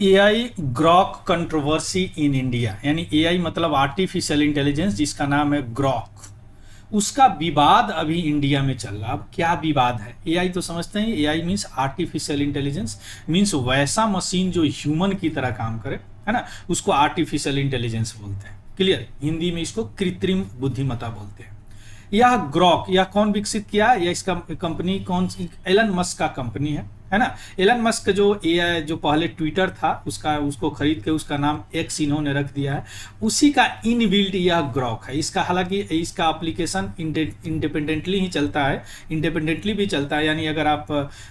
AI Grok controversy in India, यानी AI मतलब artificial intelligence, जिसका नाम है ग्रॉक, उसका विवाद अभी इंडिया में चल रहा है। अब क्या विवाद है? एआई तो समझते हैं, AI means artificial intelligence, means वैसा मशीन जो ह्यूमन की तरह काम करे, है ना, उसको आर्टिफिशियल इंटेलिजेंस बोलते हैं। क्लियर? हिंदी में इसको कृत्रिम बुद्धिमत्ता बोलते हैं। यह ग्रॉक यह कौन विकसित किया? यह इसका कंपनी कौन सी? एलन मस्क का कंपनी है ना। एलन मस्क जो एआई जो पहले ट्विटर था उसका, उसको खरीद के उसका नाम एक्स इन्होंने रख दिया है, उसी का इनबिल्ट यह ग्रॉक है। इसका हालांकि इसका एप्लीकेशन इंडिपेंडेंटली ही चलता है, इंडिपेंडेंटली भी चलता है, यानी अगर आप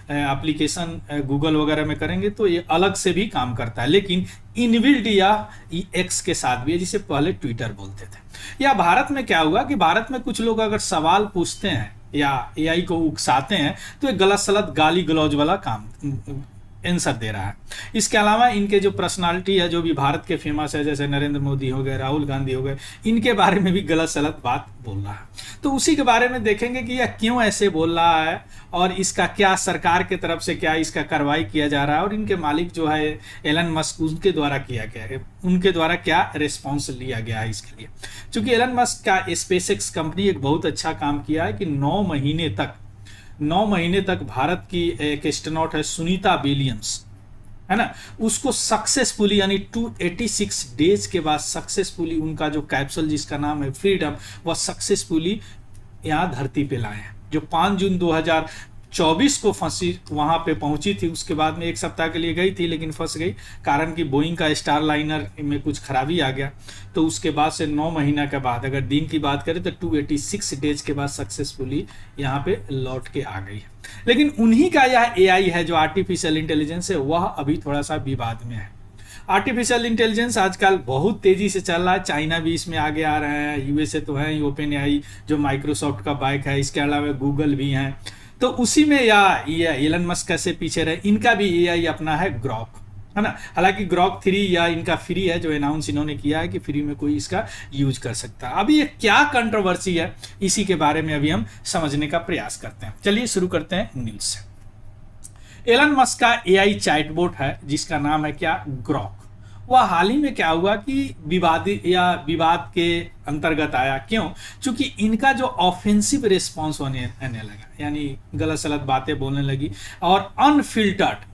एप्लीकेशन गूगल वगैरह में करेंगे तो ये अलग से भी काम करता है, लेकिन इनबिल्ट या एक्स के साथ भी है, जिसे पहले ट्विटर बोलते थे। या भारत में क्या हुआ कि भारत में कुछ लोग अगर सवाल पूछते हैं या एआई को उकसाते हैं तो ये गलत सलत गाली गलौज वाला काम आंसर दे रहा है। इसके अलावा इनके जो पर्सनालिटी है, जो भी भारत के फेमस है, जैसे नरेंद्र मोदी हो गए, राहुल गांधी हो गए, इनके बारे में भी गलत सलत बात बोल रहा है। तो उसी के बारे में देखेंगे कि यह क्यों ऐसे बोल रहा है और इसका क्या सरकार के तरफ से क्या इसका कार्रवाई किया जा रहा है, और इनके मालिक जो है एलन मस्क, उनके द्वारा किया गया है, उनके द्वारा क्या रिस्पॉन्स लिया गया है इसके लिए। चूंकि एलन मस्क का स्पेसएक्स कंपनी एक बहुत अच्छा काम किया है कि 9 महीने तक भारत की एक एस्ट्रोनॉट है सुनीता विलियम्स, है ना, उसको सक्सेसफुली यानी 286 डेज के बाद सक्सेसफुली उनका जो कैप्सूल जिसका नाम है फ्रीडम, वह सक्सेसफुली यहाँ धरती पे लाए हैं। जो 5 जून 2024 को फंसी वहाँ पे पहुंची थी, उसके बाद में एक सप्ताह के लिए गई थी लेकिन फंस गई, कारण कि बोइंग का स्टार लाइनर में कुछ खराबी आ गया। तो उसके बाद से 9 महीना के बाद अगर दिन की बात करें तो 286 डेज के बाद सक्सेसफुली यहाँ पे लौट के आ गई है। लेकिन उन्हीं का यह एआई है जो आर्टिफिशियल इंटेलिजेंस है, वह अभी थोड़ा सा विवाद में है। आर्टिफिशियल इंटेलिजेंस आजकल बहुत तेजी से चल रहा है, चाइना भी इसमें आगे आ रहा है, यूएसए तो है ही, ओपन एआई जो माइक्रोसॉफ्ट का बाइक है, इसके अलावा गूगल भी हैं। तो उसी में या एलन मस्क कैसे पीछे रहे, इनका भी एआई अपना है ग्रॉक, है ना। हालांकि ग्रॉक 3 या इनका फ्री है, जो अनाउंस इन्होंने किया है कि फ्री में कोई इसका यूज कर सकता है। अभी ये क्या कंट्रोवर्सी है, इसी के बारे में अभी हम समझने का प्रयास करते हैं। चलिए शुरू करते हैं न्यूज से। एलन मस्क का एआई चैटबॉट है जिसका नाम है क्या, ग्रॉक। वह हाल ही में क्या हुआ कि विवाद के अंतर्गत आया। क्यों? क्योंकि इनका जो ऑफेंसिव रिस्पॉन्स आने लगा, यानी गलत सलत बातें बोलने लगी और अनफिल्टर्ड,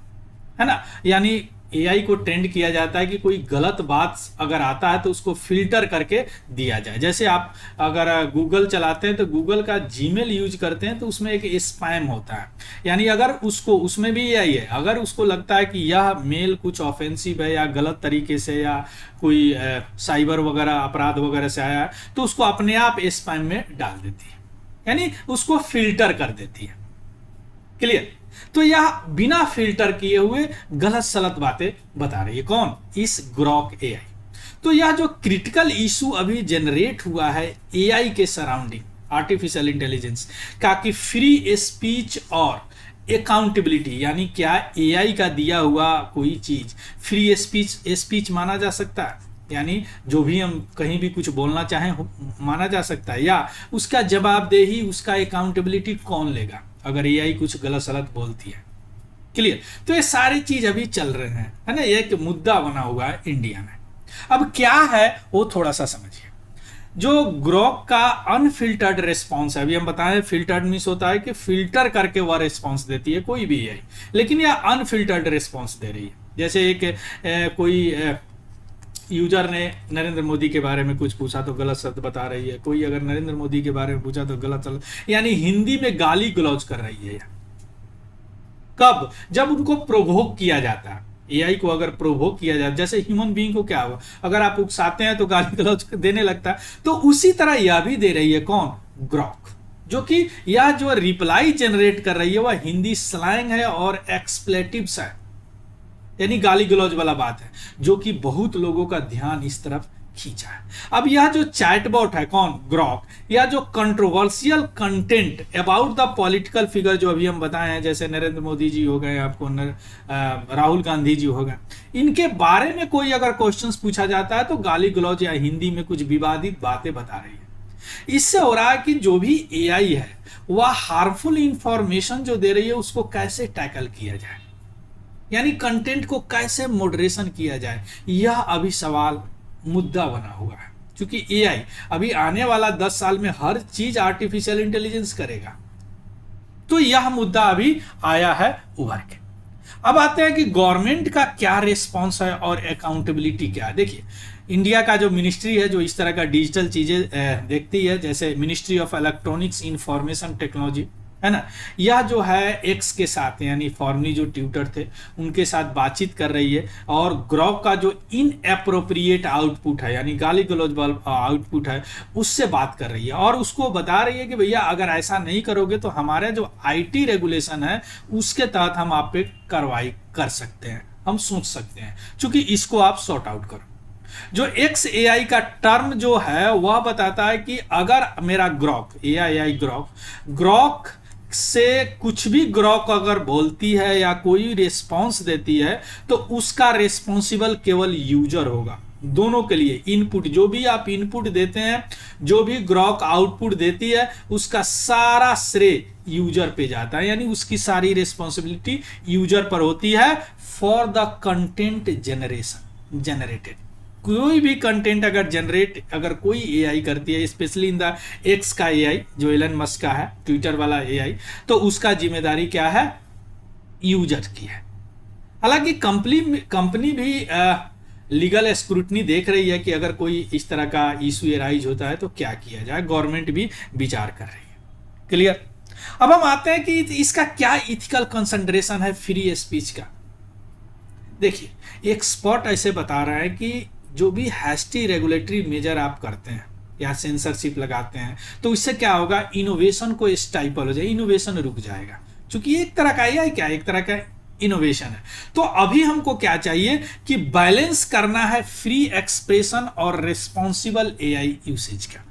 है ना, यानी एआई को ट्रेंड किया जाता है कि कोई गलत बात अगर आता है तो उसको फिल्टर करके दिया जाए। जैसे आप अगर गूगल चलाते हैं तो गूगल का जीमेल यूज करते हैं तो उसमें एक स्पैम होता है, यानी अगर उसको, उसमें भी यही है, अगर उसको लगता है कि यह मेल कुछ ऑफेंसिव है या गलत तरीके से या कोई साइबर वगैरह अपराध वगैरह से आया है तो उसको अपने आप स्पैम में डाल देती है, यानी उसको फिल्टर कर देती है। क्लियर? तो यह बिना फिल्टर किए हुए गलत सलत बातें बता रही है। कौन? इस ग्रॉक एआई। तो यह जो क्रिटिकल इशू अभी जनरेट हुआ है एआई के सराउंडिंग, आर्टिफिशियल इंटेलिजेंस का, कि फ्री स्पीच और अकाउंटेबिलिटी, यानी क्या एआई का दिया हुआ कोई चीज फ्री स्पीच माना जा सकता है, यानी जो भी हम कहीं भी कुछ बोलना चाहें माना जा सकता है, या उसका जवाबदेही, उसका अकाउंटेबिलिटी कौन लेगा अगर एआई कुछ गलत सलत बोलती है। क्लियर? तो ये सारी चीज अभी चल रहे हैं, है ना, ये एक मुद्दा बना हुआ है इंडिया में। अब क्या है वो थोड़ा सा समझिए। जो ग्रॉक का अनफिल्टर्ड रिस्पॉन्स है, अभी हम बताएं फिल्टर्ड मीन्स होता है कि फिल्टर करके वह रिस्पॉन्स देती है कोई भी एआई, लेकिन यह अनफिल्टर्ड रिस्पॉन्स दे रही है। जैसे एक कोई यूजर ने नरेंद्र मोदी के बारे में कुछ पूछा तो गलत शब्द बता रही है, कोई अगर नरेंद्र मोदी के बारे में पूछा तो गलत शब्द, यानी हिंदी में गाली गलौज कर रही है। कब? जब उनको प्रोवोक किया जाता है। एआई को अगर प्रोवोक किया जाता है, जैसे ह्यूमन बीइंग को क्या हुआ, अगर आप उकसाते हैं तो गाली गलौज देने लगता है, तो उसी तरह यह भी दे रही है। कौन? ग्रॉक। जो कि यह जो रिप्लाई जनरेट कर रही है वह हिंदी स्लैंग है और एक्सप्लेटिव्स है, यानी गाली गलौज वाला बात है, जो कि बहुत लोगों का ध्यान इस तरफ खींचा है। अब यह जो चैटबॉट है, कौन? ग्रॉक, या जो controversial content about the political figure जो अभी हम बताए हैं, जैसे नरेंद्र मोदी जी हो गए, आपको राहुल गांधी जी हो गए, इनके बारे में कोई अगर क्वेश्चंस पूछा जाता है तो गाली गलौज या हिंदी में कुछ विवादित बातें बता रही है। इससे हो रहा है कि जो भी एआई है वह हार्मफुल इंफॉर्मेशन जो दे रही है उसको कैसे टैकल किया जाए। यानी कंटेंट को कैसे मॉडरेशन किया जाए, यह अभी सवाल मुद्दा बना हुआ है। क्योंकि एआई अभी आने वाला 10 साल में हर चीज आर्टिफिशियल इंटेलिजेंस करेगा, तो यह मुद्दा अभी आया है उभर के। अब आते हैं कि गवर्नमेंट का क्या रिस्पॉन्स है और अकाउंटेबिलिटी क्या है। देखिए, इंडिया का जो मिनिस्ट्री है जो इस तरह का डिजिटल चीजें देखती है, जैसे ministry of electronics information technology, है ना, यह जो है एक्स के साथ यानी फॉर्मली जो ट्यूटर थे उनके साथ बातचीत कर रही है, और ग्रॉक का जो इनएप्रोप्रिएट आउटपुट है यानी गाली गलौज आउटपुट है उससे बात कर रही है, और उसको बता रही है कि भैया अगर ऐसा नहीं करोगे तो हमारे जो आईटी रेगुलेशन है उसके तहत हम आप पे कार्रवाई कर सकते हैं, हम सोच सकते हैं, क्योंकि इसको आप सॉर्ट आउट करो। जो एक्स एआई का टर्म जो है वह बताता है कि अगर मेरा ग्रॉक एआई ग्रॉक से कुछ भी ग्रॉक अगर बोलती है या कोई रिस्पॉन्स देती है तो उसका रिस्पॉन्सिबल केवल यूजर होगा। दोनों के लिए इनपुट, जो भी आप इनपुट देते हैं, जो भी ग्रॉक आउटपुट देती है, उसका सारा श्रेय यूजर पे जाता है, यानी उसकी सारी रिस्पॉन्सिबिलिटी यूजर पर होती है फॉर द कंटेंट जनरेटेड। कोई भी कंटेंट अगर कोई एआई करती है, स्पेशली इन द एक्स का एआई जो एलन मस्क का है, ट्विटर वाला एआई, तो उसका जिम्मेदारी क्या है, यूजर की है। हालांकि कंपनी भी लीगल स्क्रूटनी देख रही है कि अगर कोई इस तरह का इशू एराइज होता है तो क्या किया जाए, गवर्नमेंट भी विचार कर रही है। क्लियर। अब हम आते हैं कि इसका क्या इथिकल कंसिडरेशन है फ्री स्पीच का। देखिए, एक्सपर्ट ऐसे बता रहा है कि जो भी हैस्टी रेगुलेटरी मेजर आप करते हैं या सेंसरशिप लगाते हैं तो इससे क्या होगा, इनोवेशन को स्टाइपल हो जाए, इनोवेशन रुक जाएगा, क्योंकि एक तरह का एआई क्या है, एक तरह का इनोवेशन है। तो अभी हमको क्या चाहिए कि बैलेंस करना है फ्री एक्सप्रेशन और रिस्पॉन्सिबल एआई यूसेज का।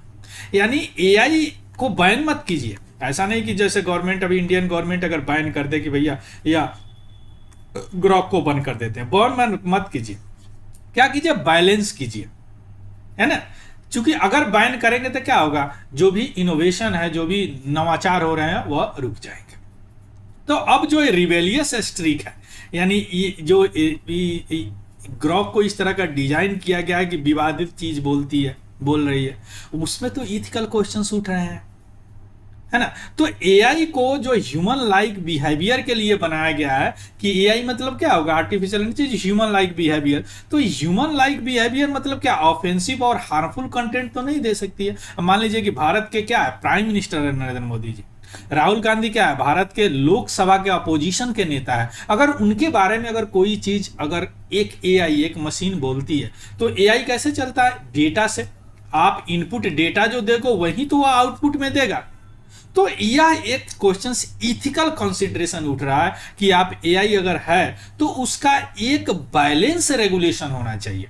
यानी एआई को बैन मत कीजिए, ऐसा नहीं कि जैसे गवर्नमेंट, अभी इंडियन गवर्नमेंट अगर बैन कर दे कि भैया या ग्रॉक को बंद कर देते हैं, बैन मत कीजिए, क्या कीजिए, बैलेंस कीजिए, है ना। क्योंकि अगर बैन करेंगे तो क्या होगा, जो भी इनोवेशन है, जो भी नवाचार हो रहे हैं वह रुक जाएंगे। तो अब जो रिबेलियस स्ट्रीक है, यानी जो ग्रॉक को इस तरह का डिजाइन किया गया है कि विवादित चीज बोल रही है, उसमें तो इथिकल क्वेश्चंस उठ रहे हैं, है ना। तो एआई को जो ह्यूमन लाइक बिहेवियर के लिए बनाया गया है कि एआई मतलब क्या होगा, artificial intelligence, human like behaviour. तो ह्यूमन लाइक बिहेवियर मतलब क्या, ऑफेंसिव और हार्मफुल कंटेंट तो नहीं दे सकती है। मान लीजिए कि भारत के क्या है, प्राइम मिनिस्टर है नरेंद्र मोदी जी, राहुल गांधी क्या है, भारत के लोकसभा के अपोजिशन के नेता है। अगर उनके बारे में अगर कोई चीज अगर एक एआई, एक मशीन बोलती है, तो एआई कैसे चलता है, डेटा से। आप इनपुट डेटा जो देखो वही तो वह आउटपुट में देगा। तो यह एक क्वेश्चन इथिकल कंसिडरेशन उठ रहा है कि आप एआई अगर है तो उसका एक बैलेंस रेगुलेशन होना चाहिए।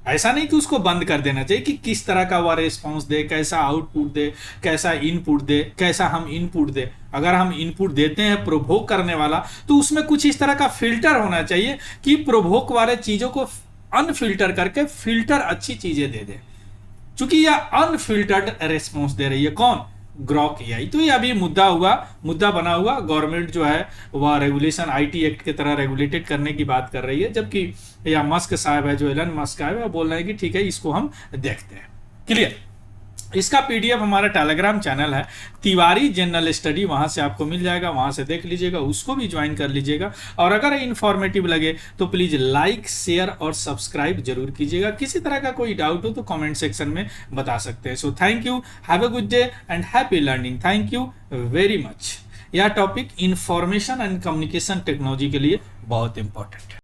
ऐसा नहीं कि उसको बंद कर देना चाहिए कि किस तरह का वह रिस्पॉन्स दे, कैसा आउटपुट दे, कैसा इनपुट दे, कैसा हम इनपुट दे। अगर हम इनपुट देते हैं प्रोवोक करने वाला, तो उसमें कुछ इस तरह का फिल्टर होना चाहिए कि प्रोवोक वाले चीजों को अनफिल्टर करके फिल्टर अच्छी चीजें दे दे। चूंकि यह अनफिल्टर्ड रिस्पॉन्स दे रही है, कौन, ग्रॉक एआई। तो ये अभी मुद्दा बना हुआ। गवर्नमेंट जो है वह रेगुलेशन आईटी एक्ट की तरह रेगुलेटेड करने की बात कर रही है, जबकि या मस्क साहब है, जो एलन मस्क है, वह बोल रहे हैं कि ठीक है इसको हम देखते हैं। क्लियर। इसका पीडीएफ हमारा टेलीग्राम चैनल है तिवारी जनरल स्टडी, वहां से आपको मिल जाएगा, वहां से देख लीजिएगा, उसको भी ज्वाइन कर लीजिएगा। और अगर इन्फॉर्मेटिव लगे तो प्लीज लाइक, शेयर और सब्सक्राइब जरूर कीजिएगा। किसी तरह का कोई डाउट हो तो कमेंट सेक्शन में बता सकते हैं। So thank you, have a good day and happy learning. Thank you very much. यह topic information and communication technology के लिए बहुत इंपॉर्टेंट है।